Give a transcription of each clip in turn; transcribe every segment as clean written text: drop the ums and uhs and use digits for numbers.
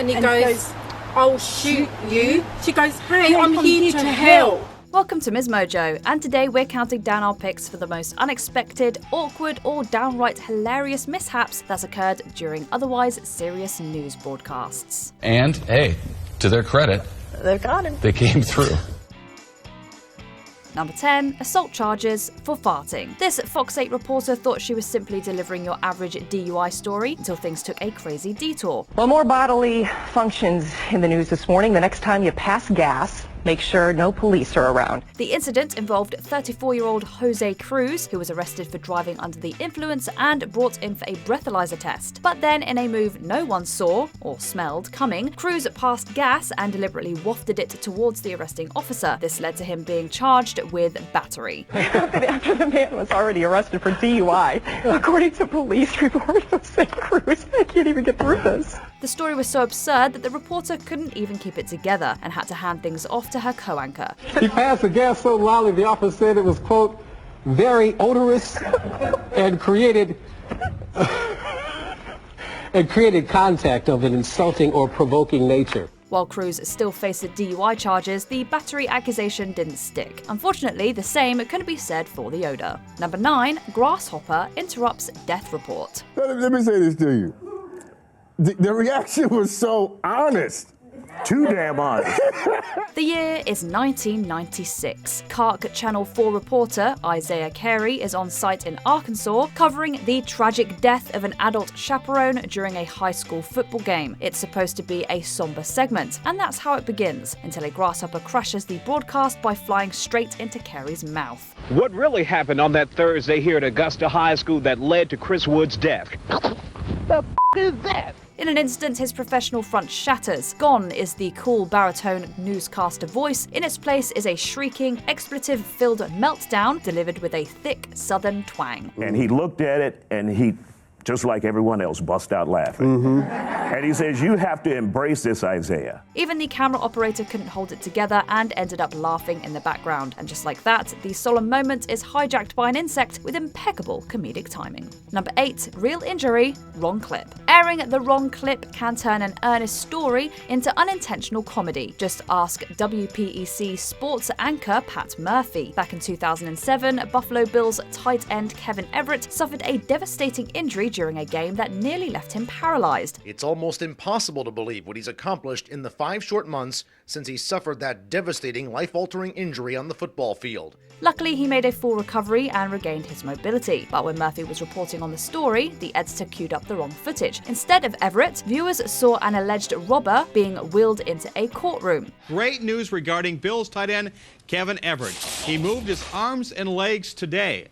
And he goes, "I'll shoot you." She goes, "Hey, I'm here to help." Welcome to MsMojo, and today we're counting down our picks for the most unexpected, awkward, or downright hilarious mishaps that's occurred during otherwise serious news broadcasts. And, hey, to their credit, they got him. They came through. Number 10, assault charges for farting. This Fox 8 reporter thought she was simply delivering your average DUI story until things took a crazy detour. Well, more bodily functions in the news this morning. The next time you pass gas, make sure no police are around. The incident involved 34-year-old Jose Cruz, who was arrested for driving under the influence and brought in for a breathalyzer test. But then, in a move no one saw or smelled coming, Cruz passed gas and deliberately wafted it towards the arresting officer. This led to him being charged with battery. After the man was already arrested for DUI, according to police report, Jose Cruz, I can't even get through this. The story was so absurd that the reporter couldn't even keep it together and had to hand things off to her co-anchor. He passed the gas so loudly the officer said it was, quote, very odorous and created contact of an insulting or provoking nature. While Cruz still faced DUI charges, the battery accusation didn't stick. Unfortunately, the same couldn't be said for the odor. Number 9, Grasshopper interrupts death report. Let me say this to you. The reaction was so honest. Too damn honest. The year is 1996. KARK Channel 4 reporter Isaiah Carey is on site in Arkansas covering the tragic death of an adult chaperone during a high school football game. It's supposed to be a somber segment, and that's how it begins, until a grasshopper crashes the broadcast by flying straight into Carey's mouth. What really happened on that Thursday here at Augusta High School that led to Chris Wood's death? The f*** is that? In an instant, his professional front shatters. Gone is the cool baritone newscaster voice. In its place is a shrieking, expletive-filled meltdown delivered with a thick southern twang. And he looked at it and he, just like everyone else, bust out laughing. And he says, "You have to embrace this, Isaiah." Even the camera operator couldn't hold it together and ended up laughing in the background. And just like that, the solemn moment is hijacked by an insect with impeccable comedic timing. Number 8, real injury, wrong clip. Airing the wrong clip can turn an earnest story into unintentional comedy. Just ask WPEC sports anchor Pat Murphy. Back in 2007, Buffalo Bills tight end Kevin Everett suffered a devastating injury during a game that nearly left him paralyzed. It's almost impossible to believe what he's accomplished in the 5 short months since he suffered that devastating, life-altering injury on the football field. Luckily, he made a full recovery and regained his mobility. But when Murphy was reporting on the story, the editor queued up the wrong footage. Instead of Everett, viewers saw an alleged robber being wheeled into a courtroom. Great news regarding Bills tight end Kevin Everett. He moved his arms and legs today.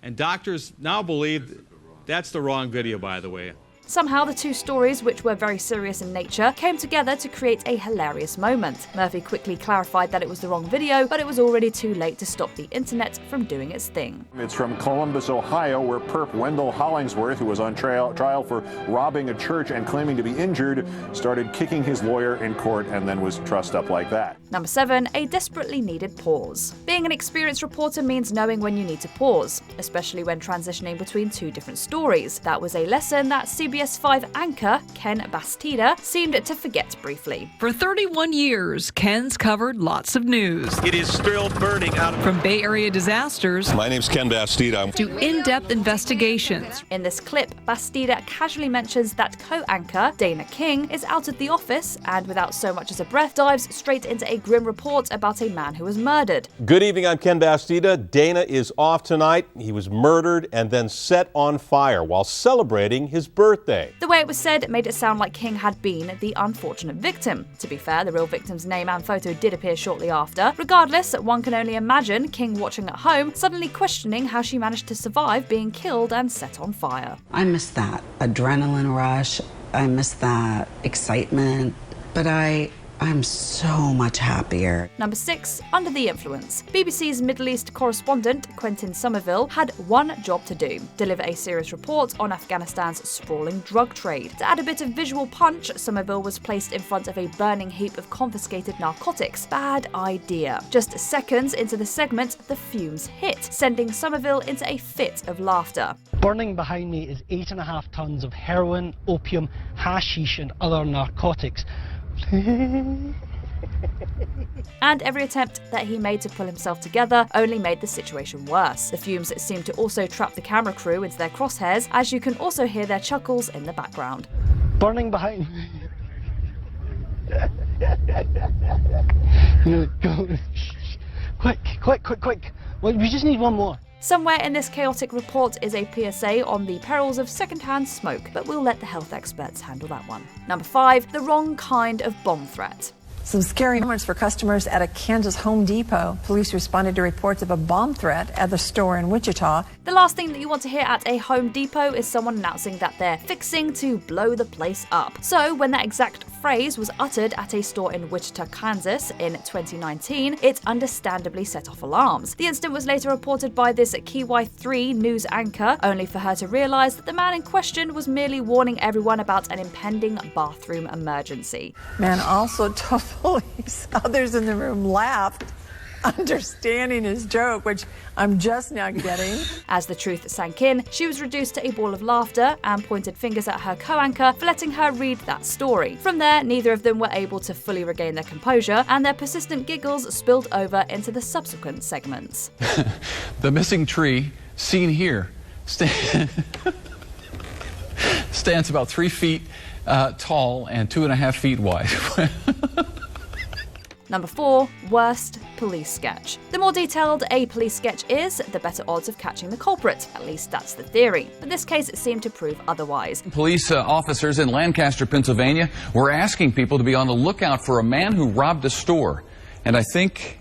And doctors now believe that's the wrong video, by the way. Somehow, the two stories, which were very serious in nature, came together to create a hilarious moment. Murphy quickly clarified that it was the wrong video, but it was already too late to stop the internet from doing its thing. It's from Columbus, Ohio, where perp Wendell Hollingsworth, who was on trial for robbing a church and claiming to be injured, started kicking his lawyer in court and then was trussed up like that. Number 7, a desperately needed pause. Being an experienced reporter means knowing when you need to pause, especially when transitioning between two different stories. That was a lesson that CBS 5 anchor Ken Bastida seemed to forget briefly. For 31 years, Ken's covered lots of news. It is still burning out. From Bay Area disasters. My name's Ken Bastida. To in-depth investigations. In this clip, Bastida casually mentions that co-anchor Dana King is out of the office and without so much as a breath dives straight into a grim report about a man who was murdered. Good evening, I'm Ken Bastida. Dana is off tonight. He was murdered and then set on fire while celebrating his birthday. The way it was said made it sound like King had been the unfortunate victim. To be fair, the real victim's name and photo did appear shortly after. Regardless, one can only imagine King watching at home, suddenly questioning how she managed to survive being killed and set on fire. I miss that adrenaline rush. I miss that excitement. But I I'm so much happier. Number 6, under the influence. BBC's Middle East correspondent, Quentin Somerville, had one job to do: deliver a serious report on Afghanistan's sprawling drug trade. To add a bit of visual punch, Somerville was placed in front of a burning heap of confiscated narcotics. Bad idea. Just seconds into the segment, the fumes hit, sending Somerville into a fit of laughter. Burning behind me is 8.5 tons of heroin, opium, hashish and other narcotics. And every attempt that he made to pull himself together only made the situation worse. The fumes seemed to also trap the camera crew into their crosshairs, as you can also hear their chuckles in the background. Burning behind me. Go. Quick. Well, we just need one more. Somewhere in this chaotic report is a PSA on the perils of secondhand smoke, but we'll let the health experts handle that one. Number 5, the wrong kind of bomb threat. Some scary moments for customers at a Kansas Home Depot. Police responded to reports of a bomb threat at the store in Wichita. The last thing that you want to hear at a Home Depot is someone announcing that they're fixing to blow the place up. So when that exact phrase was uttered at a store in Wichita, Kansas in 2019, it understandably set off alarms. The incident was later reported by this KTVU news anchor, only for her to realize that the man in question was merely warning everyone about an impending bathroom emergency. Man also told police others in the room laughed, understanding his joke, which I'm just now getting. As the truth sank in, she was reduced to a ball of laughter and pointed fingers at her co-anchor for letting her read that story. From there, neither of them were able to fully regain their composure, and their persistent giggles spilled over into the subsequent segments. The missing tree, seen here, stands about 3 feet tall and 2.5 feet wide. Number 4, worst police sketch. The more detailed a police sketch is, the better odds of catching the culprit. At least that's the theory. But this case seemed to prove otherwise. Police officers in Lancaster, Pennsylvania were asking people to be on the lookout for a man who robbed a store. And I think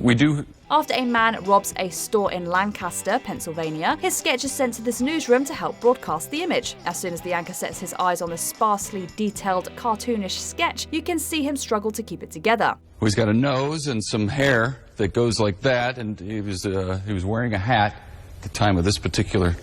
we do. After a man robs a store in Lancaster, Pennsylvania, his sketch is sent to this newsroom to help broadcast the image. As soon as the anchor sets his eyes on the sparsely detailed, cartoonish sketch, you can see him struggle to keep it together. He's got a nose and some hair that goes like that, and he was wearing a hat at the time of this particular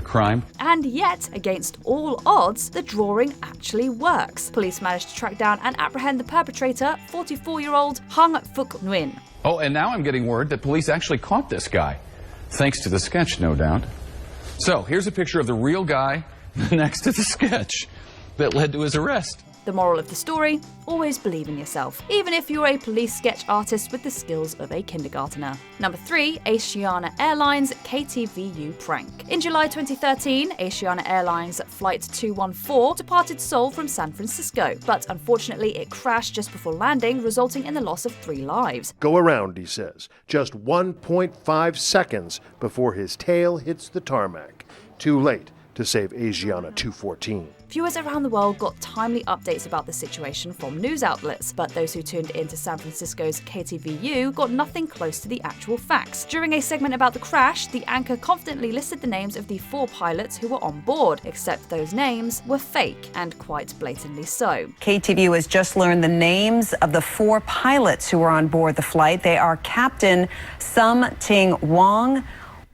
crime. And yet, against all odds, the drawing actually works. Police managed to track down and apprehend the perpetrator, 44-year-old Hung Phuc Nguyen. Oh, and now I'm getting word that police actually caught this guy, thanks to the sketch, no doubt. So, here's a picture of the real guy next to the sketch that led to his arrest. The moral of the story, always believe in yourself, even if you're a police sketch artist with the skills of a kindergartner. Number 3, Asiana Airlines KTVU prank. In July 2013, Asiana Airlines Flight 214 departed Seoul from San Francisco, but unfortunately it crashed just before landing, resulting in the loss of 3 lives. Go around, he says, just 1.5 seconds before his tail hits the tarmac. Too late to save Asiana 214. Viewers around the world got timely updates about the situation from news outlets, but those who tuned into San Francisco's KTVU got nothing close to the actual facts. During a segment about the crash, the anchor confidently listed the names of the 4 pilots who were on board, except those names were fake, and quite blatantly so. KTVU has just learned the names of the 4 pilots who were on board the flight. They are Captain Sum Ting Wong,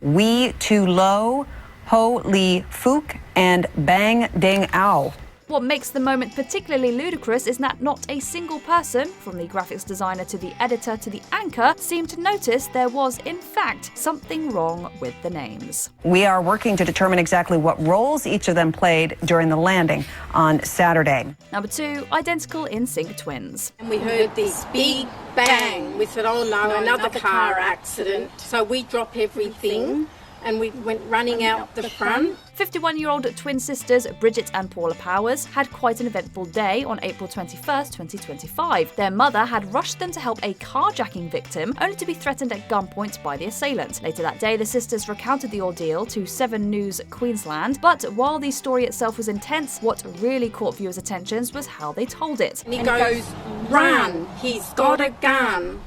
Wee Tu Lo, Ho Lee Phuc, and Bang Ding Ao. What makes the moment particularly ludicrous is that not a single person, from the graphics designer to the editor to the anchor, seemed to notice there was, in fact, something wrong with the names. We are working to determine exactly what roles each of them played during the landing on Saturday. Number 2, identical in-sync twins. And we heard this big bang. We said, oh no, another car accident. So we drop everything and we went running out the front. 51-year-old twin sisters Bridget and Paula Powers had quite an eventful day on April 21st, 2025. Their mother had rushed them to help a carjacking victim, only to be threatened at gunpoint by the assailant. Later that day, the sisters recounted the ordeal to 7 News Queensland, but while the story itself was intense, what really caught viewers' attentions was how they told it. And he goes, run, he's got a gun.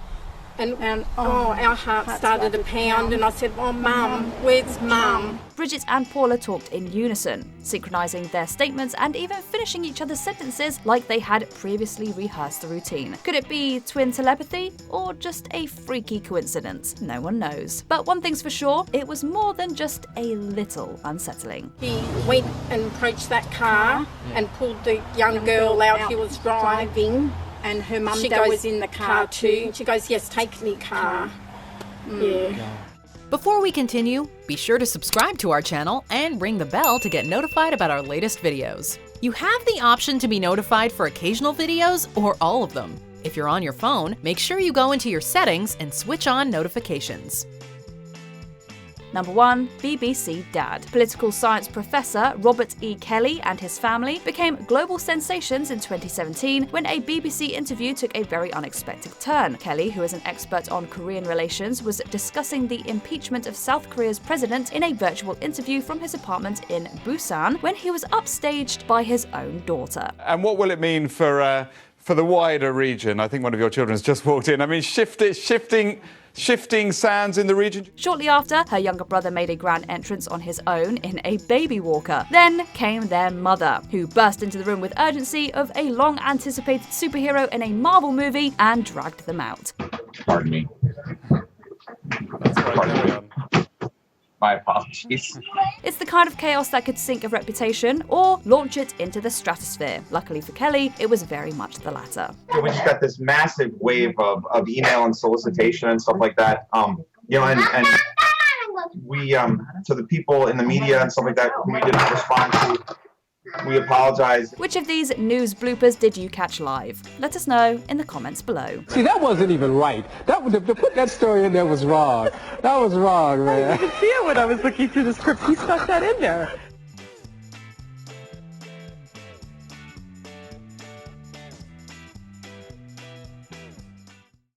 And our heart started to pound, and I said, "Oh, Mum, where's Mum?" Bridget and Paula talked in unison, synchronizing their statements and even finishing each other's sentences like they had previously rehearsed the routine. Could it be twin telepathy or just a freaky coincidence? No one knows. But one thing's for sure, it was more than just a little unsettling. He went and approached that car and pulled the young girl out he was driving. And her mum She was goes in the car too. She goes, "Yes, take me car." Yeah. Before we continue, be sure to subscribe to our channel and ring the bell to get notified about our latest videos. You have the option to be notified for occasional videos or all of them. If you're on your phone, make sure you go into your settings and switch on notifications. Number 1, BBC Dad. Political science professor Robert E. Kelly and his family became global sensations in 2017 when a BBC interview took a very unexpected turn. Kelly, who is an expert on Korean relations, was discussing the impeachment of South Korea's president in a virtual interview from his apartment in Busan when he was upstaged by his own daughter. And what will it mean for the wider region? I think one of your children has just walked in. I mean, shifting sands in the region. Shortly after, her younger brother made a grand entrance on his own in a baby walker. Then came their mother, who burst into the room with urgency of a long-anticipated superhero in a Marvel movie and dragged them out. Pardon me. Pardon me. My apologies. It's the kind of chaos that could sink a reputation or launch it into the stratosphere. Luckily for Kelly, it was very much the latter. We just got this massive wave of email and solicitation and stuff like that. You know, and we to the people in the media and stuff like that who we didn't respond to, we apologize. Which of these news bloopers did you catch live? Let us know in the comments below. See, that wasn't even right. To put that story in there was wrong. That was wrong, man. I didn't even see it when I was looking through the script. He stuck that in there.